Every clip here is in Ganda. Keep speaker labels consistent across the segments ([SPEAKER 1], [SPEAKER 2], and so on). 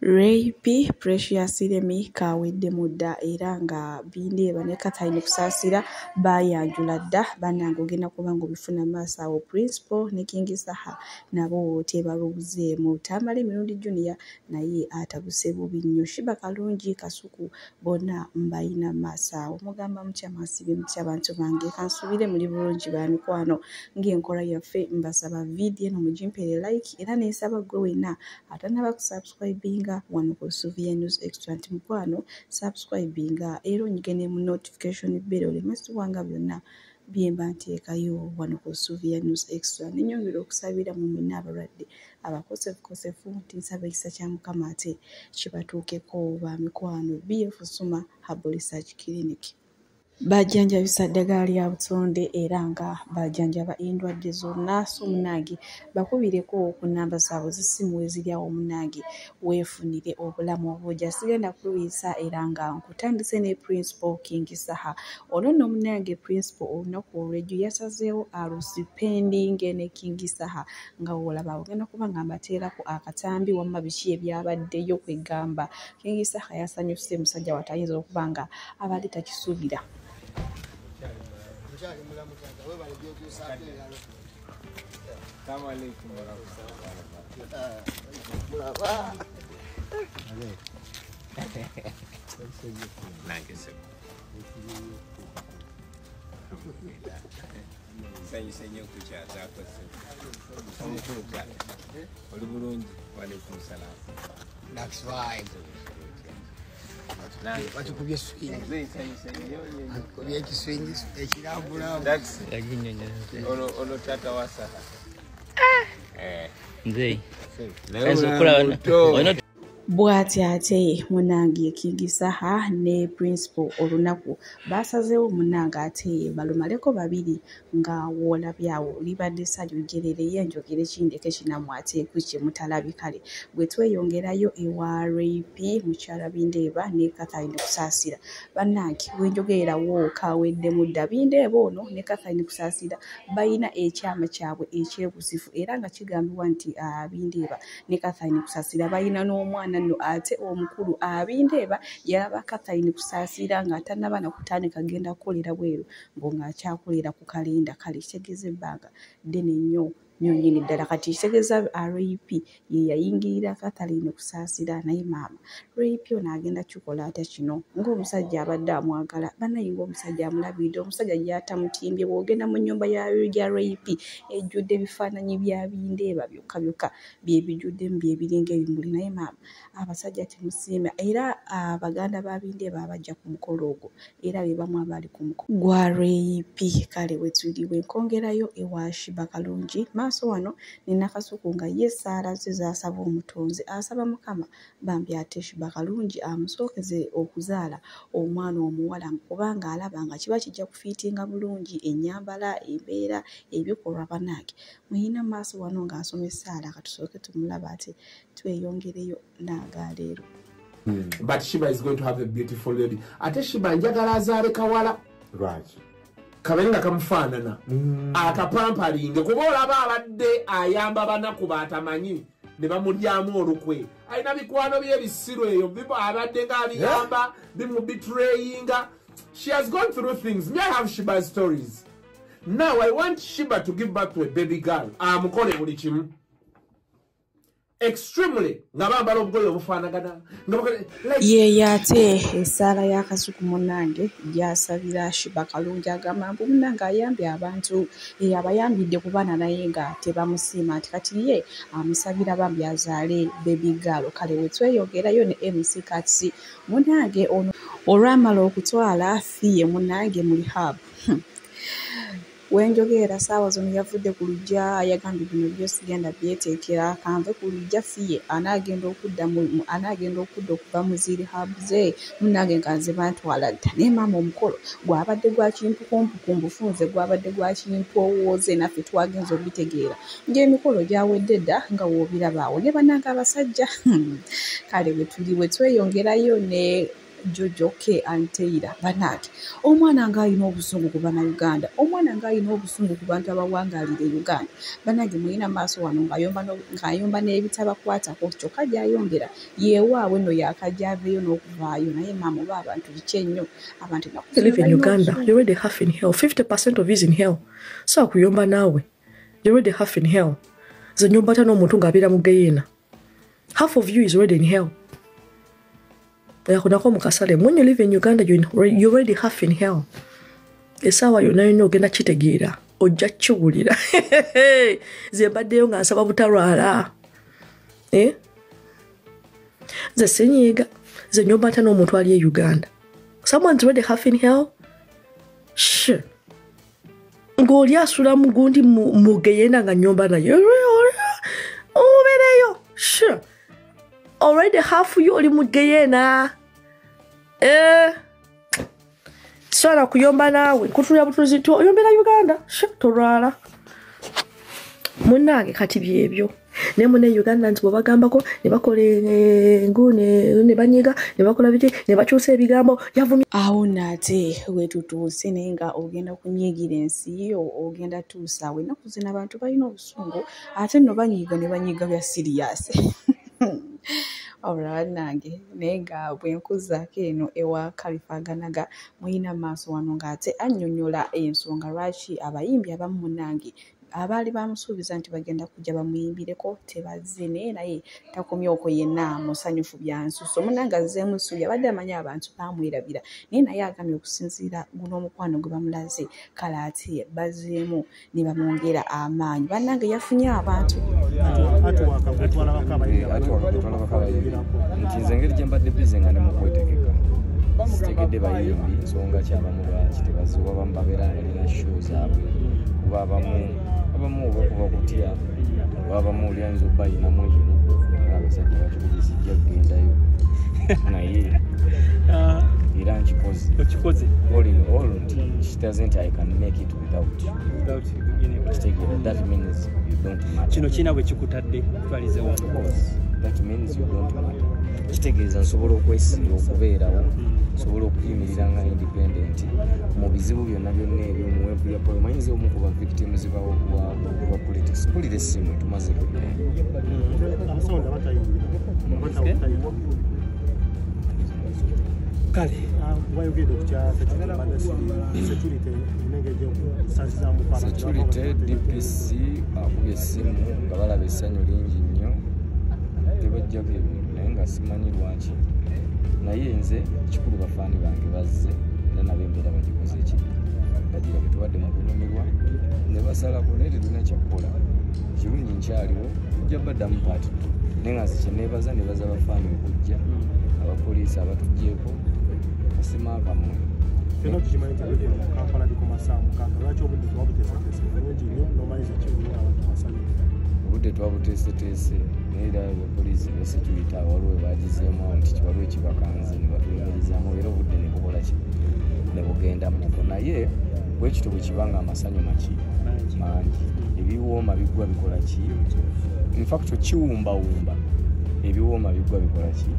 [SPEAKER 1] Ray P, Precious Remi kawedde mudda era nga bindeeba ne Catherine Kusaasira bayanjula dda bannange ogenda kuba ng'obifuna maaso awo Principal ne King Saha nabo tebalubuzeemu. Tamale Mirundi Junior naye atabuse bubi nnyo. Shiba Kalungi Kasuku bonna mbayina maaso awo. Mugamba mutya mwasibe mutya abantu bange kansubire muli bulungi ba mikwano ng'enkola yaffe mbasaba video eno mugimpere like era neesaba gwe wenna atanaba kusubscribinga wano ku Sylvia News Extra nti mukwano subscribinga era onyigene mu notification bell olemesibwanga byonna byemba nteekayo wano ku Sylvia News Extra. Nenyongera okusabira mu mwenna abalwadde abakosefukosefu nti nsaba ekisa kya Mukama ate kibatuukeko ba mikwano. BF Suma Herbal Research Clinic bajjanjabisa ddagala lya butonde era nga bajjanjaba endwadde zonna. So munnange bakubireko ku nnamba zaabwe z'essimu eziri awo munnange weefunire obulamu obujja. Sigenda kuliisa era nga nkutandise ne Principal King Saha. Ono nno munnange Principal olunaku olw'ejjo yasazeewo alusipendinge ne King Saha nga olaba ogenda kuba nga mbateerako akatambi wamma biki ebyabaddeyo kwegamba. King Saha yasanyuse musajja watayinza okuba nga abadde takisuubira.
[SPEAKER 2] That's fine. Batukubye swing. Kubye ekiswing ekirambula.
[SPEAKER 3] That's ono tata wasa. Nzei.
[SPEAKER 1] Bw'ati ate munnange King Saha ne Principal olunaku basazeewo munnange ate balumaleko babiri nga woolabyawo libadde ssanyu jjerere ye njogere kindeke kinamu ate kwe mutalabi kale bwe tweyongerayo ewa Ray P mukyala bindeeba ne Catherine Kusaasira bannange wenjogererawo kawedde mudda bindeeba ono ne Catherine Kusaasira bayina ekyama kyabwe ekyebuzifu era nga kigambibwa nti bindeeba ne Catherine Kusaasira bayina n'omwana nno ate omukulu abindeeba yalaba Catherine Kusaasira nga tannaba na kutandika genda kukolera bweru ng'akyakolera ku kalenda kale kitegeeza ebbanga ddene nnyo nyonyini ddala kati kitegeeza Ray P ye yayingirira Catherine Kusaasira naye maama Ray P ono agenda kikola ate kino ng'omusajja abadde amwagala banaye ng'omusajja amulabiridde omusajja gy'atamutimbye bw'ogenda mu nnyumba ya Ray P ejjudde ebifaananyi bya bindeeba byokka byokka bye bijjuddemu bye biringa ebimuli naye maama abasajja temusiima era abaganda ba bindeeba abajja ku mukolo ogwo era be bamu abali ku mukolo gwa Ray P kale wetuli wenkongerayo ewa Shiba Kalungi maaso wano nina Kasuku nga ye ssaala ze zaasaba omutonzi asaba Mukama bambi ate Shiba Kalungi amusookeze okuzaala omwana omuwala kubanga alaba nga kiba kijja kufiitinga bulungi ennyambala embeera ebikolwa bannange muyina maaso wano ng'asoma essaala katusooke tumulaba ate tweyongereyo n'agaleero.
[SPEAKER 4] But Shiba is going to have a beautiful baby. Ate Shiba njagala azaale kawala.
[SPEAKER 5] Right.
[SPEAKER 4] Kabenga kamufaanana. Akapampalinge kuba olaba abadde ayamba banaku batamanyi ne bamulyamu olukwe. Alina bikwano bye ebisiru eyo bibo abadde ng'abiyamba bimubetrayinga. She has gone through things. May I have Shiba's stories? Now I want Shiba to give birth to a baby girl. Amukole buli kimu. Extremely ngabambala obugoye obufaanagana
[SPEAKER 1] ye ate essaala ya Kasuku munnange gyasabira Shiba Kalungi agamba mbu munnange ayambye abantu abayambidde ku baana naye nga tebamusiima nti kati ye amusabira bambi azaale baby girl kale wetweyongerayo ne MC Katsi munnange ono olwamala okutwala fiye munnange mu rehab wenjogera saawa zino yavudde ku lujja yagambye bino byose genda byeteekera kanve ku lujja fiye anaagenda okudda okuva mu zirihabu ze munnange nkanze bantwala dda naye maama omukolo gwabadde gwa kimpukumpuku mbufunze gwabadde gwa kimpowooze naffe twagenza obitegeera ng'emikolo gyawedde dda nga woobirabaawo ne bannange abasajja kale we tweyongerayo ne Jojo K Anteira banati omwana ng'alina obusungu ku bannayuganda omwana ng'alina obusungu ku bantu abawangaalira Uganda bannange mulina maaso wano ng'ayomba n'ebitabakwatako kyokka gy'ayongera yeewaabwe no yaakajja aveeyo n'okuvaayo naye maama oba abantu biki ennyo abantu
[SPEAKER 5] live in Uganda you're already half in hell 50% of is in hell so akuyomba naawe you're already half in hell ze nyomba tano omuntu ng'abeera mu geyeena half of you is already in hell. When you live in Uganda, you're already half in hell. It's how you know gonna cheat again. Or just chugulira. Zebadeo nga sababutarara. Eh? The Senyega, the new button no mutwali Uganda. Someone's already half in hell? Sure. Ngolia sura mugundi mugeyena nga nyomba na yo. Oh, veneyo. Sure. Already half you oli mugeyena. Sana kuyomba nawe kutuya butuzi tu yombera Uganda torala munange kati byebyo ne mune Uganda nti bobagambako ne bakole ngune ne banyiga ne bakola biti ne bakyusa ebigambo yavumye
[SPEAKER 1] awo nate wetutuuse naye nga ogenda kunyigira ensi yo ogenda tuusa we nakuzina abantu balina obusungu ate no banyiga ne banyiga bya serious nange naye nga bwenkuzaako eno ewa Kalifaganaga mulina maaso wano ng'ate annyonnyola ensonga lwaki abayimbi abamu munange abaali bamusuubiza nti bagenda kujja bamuyimbireko tebazze naye takomye okwo yenna musanyufu byansuso munange azzeemu essuubi abadde amanyi abantu bamwerabira naye naye agambye okusinziira guno omukwano gwe bamulaze kale ate bazzeemu ne bamwongera amaanyi bannange yafunye abantu
[SPEAKER 3] nti nze engeri gye mbadde bize nga ne mukwetegeka sitegedde bayimbi nsonga kyabamu lwaki tebaziwa bamu babeera nga balina show zaabwe kuba abamu oba kuba kutya oba abamu olyanza obba ayinamu ekinu abasajja bakikugizijja kugendayo naye era nkikoze all in all nti it doesn't I can make it without you. That means you don't matter.
[SPEAKER 6] Kino kina bwe kikutadde twalize wa
[SPEAKER 3] that means you don't matter. Kitegeeza nsobola okwesiga okubeerawo nsobola okuyimirira nga independent mu bizibu byonna ebyo mu web ya polo mayinza omu ku ba victims wa politics pulira essimu tumaze
[SPEAKER 6] kale
[SPEAKER 3] security DPC akubye essimu nga balaba essanyu lingi nnyo tebajjako ebintu naye nga simanyi lwaki naye nze kikulu bafaani bange bazze era nabo embeera bagikoze eki bagira betuwadde mu kunyumirwa ne basalako naye tetulina kyakkola kirungi nkyaliwo tujja baddamu paati naye nga zikyeneebaza nebaza bafaani okujja abapoliisi abatugyeko asimaakammwe obudde twabuteeseteese naye era abapoliisi ne security waliwo bagizeemu awo nti waliwo ekibakanze ne batuyimirizaamu era obudde ne bukola ki ne bugenda muko naye bwekityo bwe kiba nga amasanyu mangi ebiwooma biggwa bikola ki infact kiwumbawumba ebiwooma biggwa bikola ki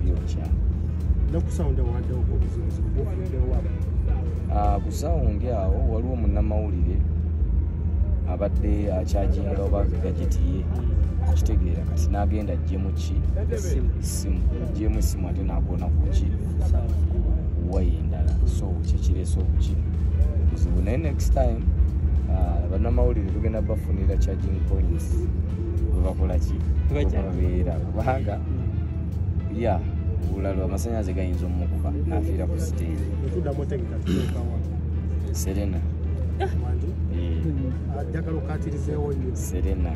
[SPEAKER 3] byokya ku sawundi awo waliwo munnamawulire abadde akyajinga oba gajeti ye kitegeera kati n'agenda ajjemu ki essimu ajjemu essimu ate n'akoona ku ki kuwayo endala so kyekireese obuki buzibu naye next time bannamawulire tugenda bafunira charging points webakola ki babeera kubanga ya olulala amasannyalaze gayinza omukuba n'afiira ku stage Serena Serena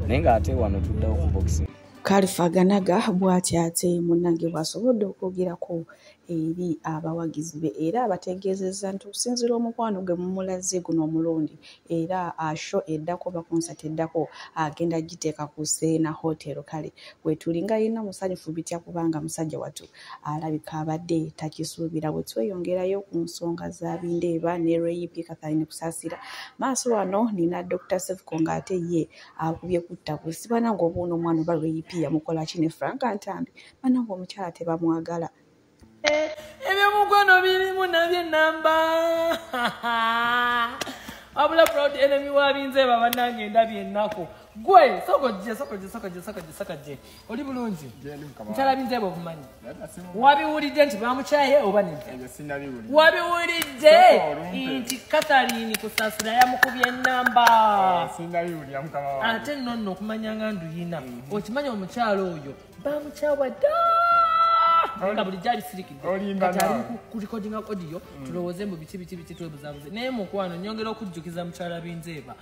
[SPEAKER 3] naye ng'ate wano tuddawo ku boxing
[SPEAKER 1] Kalifaganaga bw'ati ate munnange bw'asobodde okwogerako eri abawagizi be era abategeezezza nti okusinziira omukwano gwe mumulaze guno omulundi era asho eddako oba konsati eddako agenda giteeka ku Serena Hotel kale wetulinga yenna musanyufu bitya kubanga musajja wattu alabika abadde takisuubira bwe tweyongerayo ku nsonga za Bindeeba ne Rape Catherine Kusaasira maaso wano nina Dr. Sefuko ng'ate ye akubye kutta kusibana ng'obuuno omwana oba Rape yamukola ki ne Frank Ntambi banange omukyala tebamwagala
[SPEAKER 7] ebyomukwano birimu nabye namba abula proud enemy wabinze babanange ndabye ennaku gwe sokoje oli bulungi nchala binze bokumanyi wabiwulidde nti bamukyaye oba nedda wabiwulidde nti Catherine kusasira yamukubye ennamba ate nonno okumanya nga nduyina okimanya omukyalo oyo bamukyawa dda nga buli jali sirikidde kati ali ku recording audio tulowooze mu biti twebuzabuze naye mukwano nyongera okujjukiza mukyala binzeeba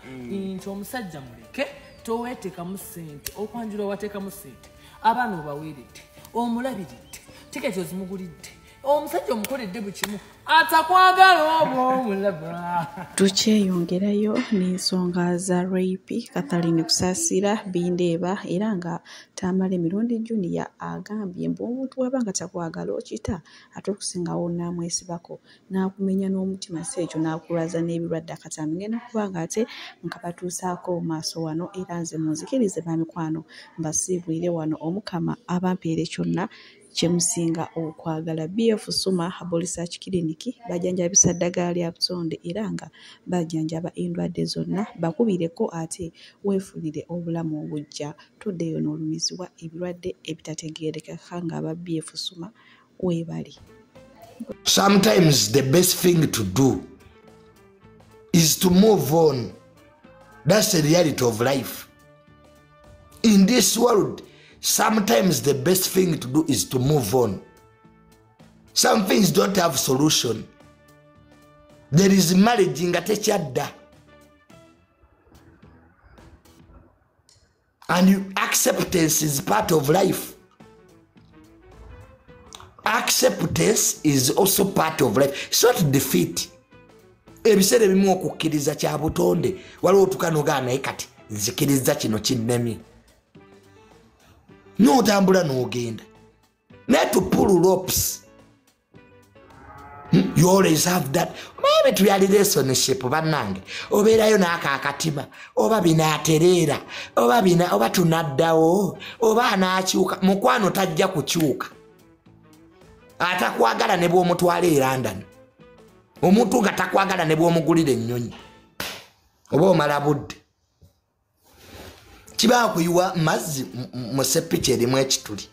[SPEAKER 7] nti omusajja muleke toweteekamu ssente okwanjula owateekamu ssente abaana obaweeredde omulabiridde tiketi ozimugulidde omusajja omukoledde buli kimu atakwagala oba omulaba
[SPEAKER 1] tukyeyongerayo n'ensonga za rape Catherine kusaasira bindeeba era nga tamala emirundi Junior agambye mbu omuntu waba nga takwagala okita ate okusingawo n'amwesibako n'akumenya n'omutima si ekyo n'akulwaza n'ebirwadde akatami ngenda kubanga ate nga batuusaako maaso wano era nze munzikirize bamikwano mbasiibulire wano omukama abampeere kyonna kyemusinga okwagala BF Suma Herbal Research Clinic bajanjabisa ddagala lya butonde era nga bajanjaba endwadde zonna bakubireko ate weefulire obulamu obujja toddeyo n'olumizibwa ebirwadde ebitategeerekeka nga aba BF Suma weebali.
[SPEAKER 2] Sometimes the best thing to do is to move on. That's the reality of life. In this world, sometimes the best thing to do is to move on. Some things don't have solution. There is marriage in Gatechada. And acceptance is part of life. Acceptance is also part of life. It's not defeat. Ebisere bimu okukkiriza kya butonde waliwo otukanogaana ekati nzikiriza kino kinnemi n'otambula n'ogenda naye to pull ropes. You always have that. Maybe to your relationship bannange obeerayo n'aka akatima oba binaatereera oba tunaddawo oba anaakyuka mukwano tajja kukyuka atakwagala ne bw'omutwala e London omuntu nga takwagala ne bw'omugulira ennyonyi oba omala budde kiba kuyiwa mazzi mu sepiki erimu ekituli.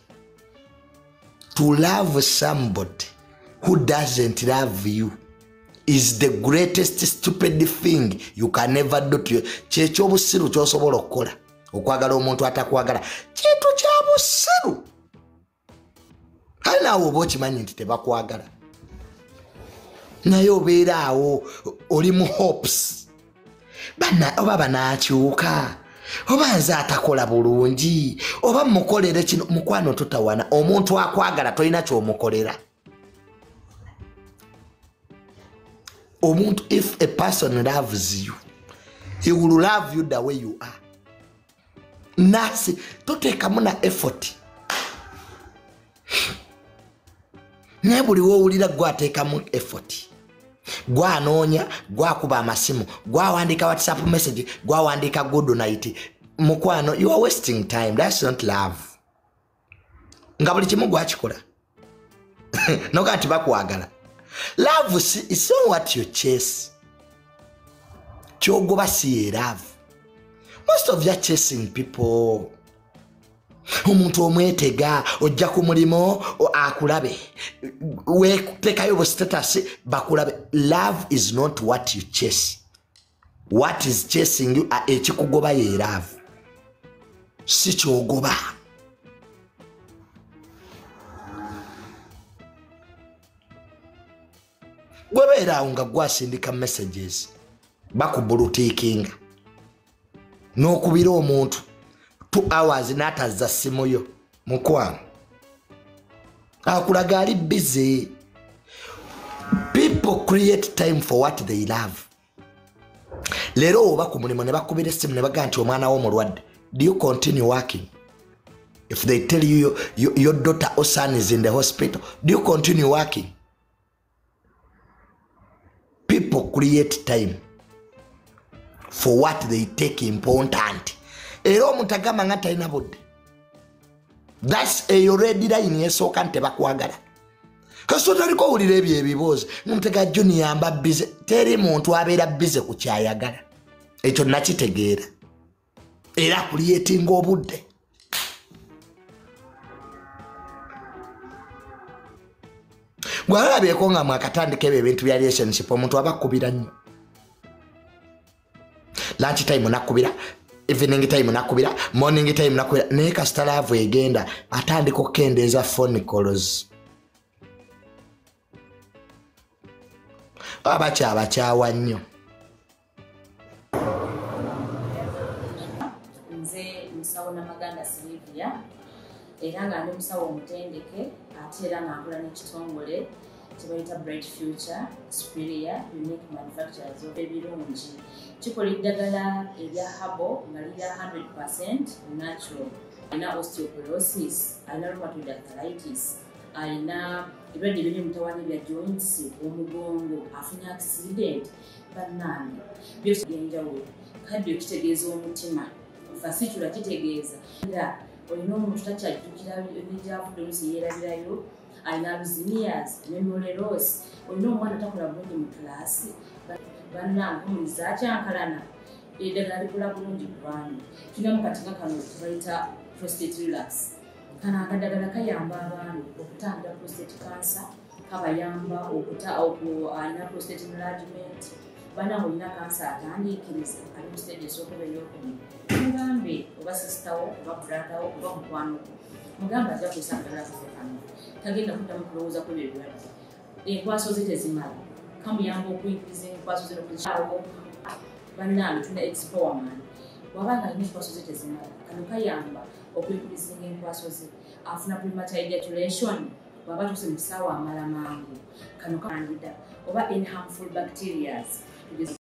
[SPEAKER 2] To love somebody who doesn't love you is the greatest stupid thing you can ever do to you. Kyekyobusiru kyosobola okukola okwagala omuntu atakwagala kintu kya busiru. Kale naawe oba okimanyi nti tebakwagala naye obeera awo oli mu hopes oba banaakyuka oba nze atakola bulungi oba mukolere kino mukwano tutawana. Omuntu akwagala tolina kyomukolera. Omuntu, if a person loves you, he will love you the way you are. Nasi toteekamu na effort. Naye buli woowulira gwateekamu effort, gwanoonya, gwakuba amasimu, gwawandiika WhatsApp message, gwawandiika good night, mukwano, you are wasting time. That's not love. Nga buli kimu gwakikola noga nti bakwagala. Love is not what you chase. Kyogoba si love. Most of you are chasing people. Omuntu omwetega ojja ku mulimo akulabe weetekayo bu status bakulabe. Love is not what you chase. What is chasing you ekikugoba ye love. Si kyogoba. Gwebeera nga gwasindika messages bakubulutiikinga n'okubira omuntu 2 hours n'atazza simu yo mukwano akulaga ali busy. People create time for what they love. Leero oba ku mulimu ne bakubira essimu ne bagaa nti omwana wo mulwadde. Do you continue working? If they tell you your daughter or son is in the hospital, do you continue working? People create time for what they take important. Era omuntu agamba nga talina budde. That's a already line esooka nti bakwagala. kasota liko ulire ebyo ebibuuzo mutega Junior amba bize teri muntu abeera bize ku kyayagala ekyo nakitegeera era kuliyetinga obudde gwalabyeko nga mwakatandika ebyo ebintu bya relationship omuntu aba akubira nnyo lunch time nakubira evening time nakubira morning time nakubira naye kasita laavu egenda atandika okukendeeza phone calls abakyawa nnyo
[SPEAKER 8] nze musawo Namaganda Sylvia era nga ndi musawo omutendeke ate era nga nkola n'ekitongole kyebayita Bright Future Superior Unique Manufacturers ebirungi kikola eddagala erya habo nga lirya 100% natural. Alina osteoporosis, alina rheumatoid arthritis, alina ebirwadde ebiri mutawaana bya joints, omugongo, afunye accident, bannange byose byenjawulo. Kadde kitegeeza omutima fasitula kitegeeza era olina omuntu takyajjukira ebyavudde olusi yeerabirayo, alina alzheimer's, memory loss, olina omwana takola bulungi mu kilaasi bannange omuliza akyankalana eddagala likola bulungi ku baana. Tulina mu katinga kano tubayita prostate relax. Kano akadagala kayamba abaana okutangira prostate cancer, kabayamba alina prostate enlargement. Bana olina kansa atandikiriza ali mu stage esooka ey'okubiri. Mugambe oba sisitawo oba bratawo oba mukwano mugamba ajja kusangala kafe kano tagenda kuddamu kulowooza ku ebyo ebirwadde. Enkwaso ze tezimala kamuyamba okuyigiriza enkwaso ze n'okuzikyawo. Bannange tulina expowerman wabanga alina enkwaso ze tezimala kano kayamba okuyigiriza enkwaso ze. Afuna premature ejaculation bw'aba tuuse mu kisaawe amala mangu kano kandida oba in harmful bacterias